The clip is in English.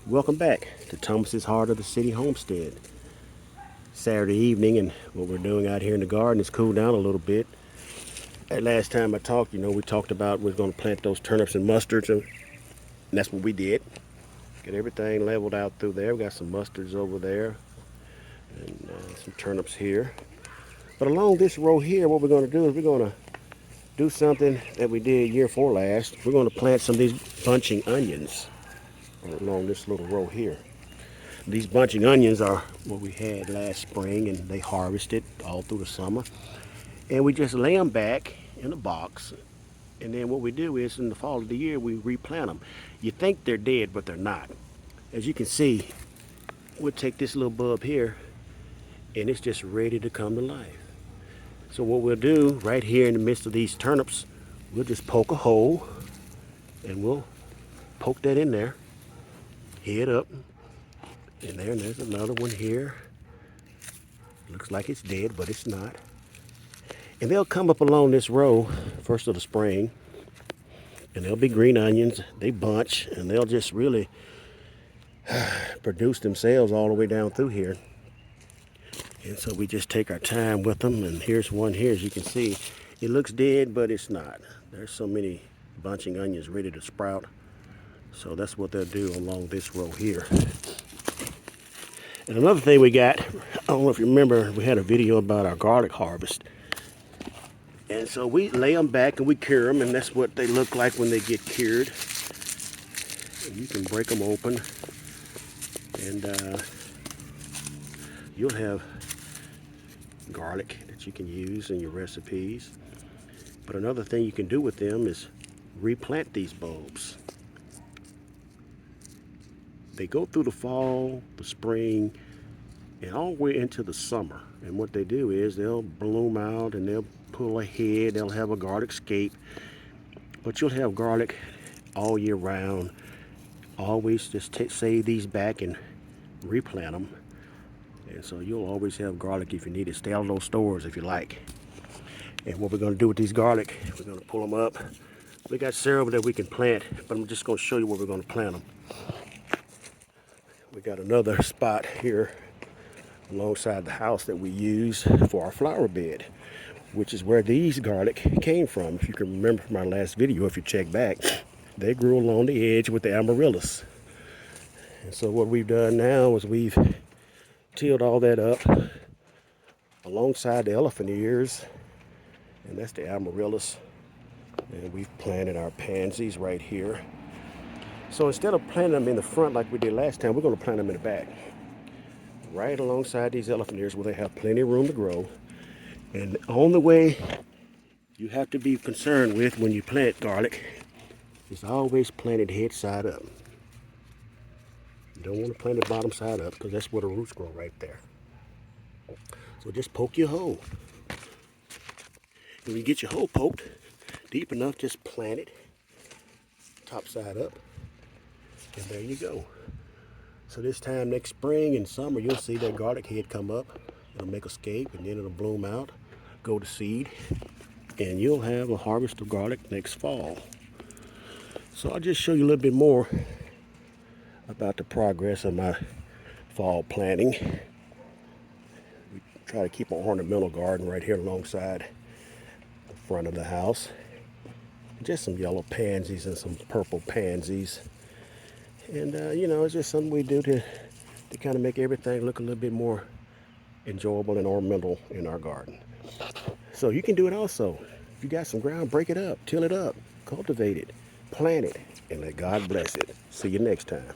Welcome back to Thomas's Heart of the City Homestead. Saturday evening, and what we're doing out here in the garden is cool down a little bit. Last time I talked, we talked about we're going to plant those turnips and mustards, and that's what we did. Get everything leveled out through there. We got some mustards over there and some turnips here. But along this row here, what we're going to do is we're going to do something that we did year before last. We're going to plant some of these bunching onions along this little row here. These bunching onions are what we had last spring, and they harvested all through the summer. And we just lay them back in a box. And then what we do is in the fall of the year, we replant them. You think they're dead, but they're not. As you can see, we'll take this little bulb here, and it's just ready to come to life. So what we'll do right here in the midst of these turnips, we'll just poke a hole, and we'll poke that in there, head up, and there's another one here. Looks like it's dead, but it's not. And they'll come up along this row first of the spring, and they'll be green onions. They bunch, and they'll just really produce themselves all the way down through here. And so we just take our time with them. And here's one here, as you can see. It looks dead, but it's not. There's so many bunching onions ready to sprout. So that's what they'll do along this row here. And another thing we got, I don't know if you remember, we had a video about our garlic harvest. And so we lay them back and we cure them, and that's what they look like when they get cured. And you can break them open, and you'll have garlic that you can use in your recipes. But another thing you can do with them is replant these bulbs. They go through the fall, the spring, and all the way into the summer. And what they do is they'll bloom out and they'll pull a head, they'll have a garlic scape. But you'll have garlic all year round. Always just save these back and replant them. And so you'll always have garlic if you need it. Stay out of those stores if you like. And what we're going to do with these garlic, we're going to pull them up. We got several that we can plant, but I'm just going to show you where we're going to plant them. We got another spot here alongside the house that we use for our flower bed, which is where these garlic came from. If you can remember from our last video, if you check back, they grew along the edge with the amaryllis. And so what we've done now is we've tilled all that up alongside the elephant ears, and that's the amaryllis. And we've planted our pansies right here. So instead of planting them in the front like we did last time, we're going to plant them in the back, right alongside these elephant ears where they have plenty of room to grow. And the only way you have to be concerned with when you plant garlic is always plant it head side up. You don't want to plant it bottom side up because that's where the roots grow, right there. So just poke your hole. When you get your hole poked deep enough, just plant it top side up. And there you go. So this time next spring and summer, you'll see that garlic head come up. It'll make a scape, and then it'll bloom out, go to seed, and you'll have a harvest of garlic next fall. So I'll just show you a little bit more about the progress of my fall planting. We try to keep an ornamental garden right here alongside the front of the house. Just some yellow pansies and some purple pansies. And, it's just something we do to kind of make everything look a little bit more enjoyable and ornamental in our garden. So you can do it also. If you got some ground, break it up, till it up, cultivate it, plant it, and let God bless it. See you next time.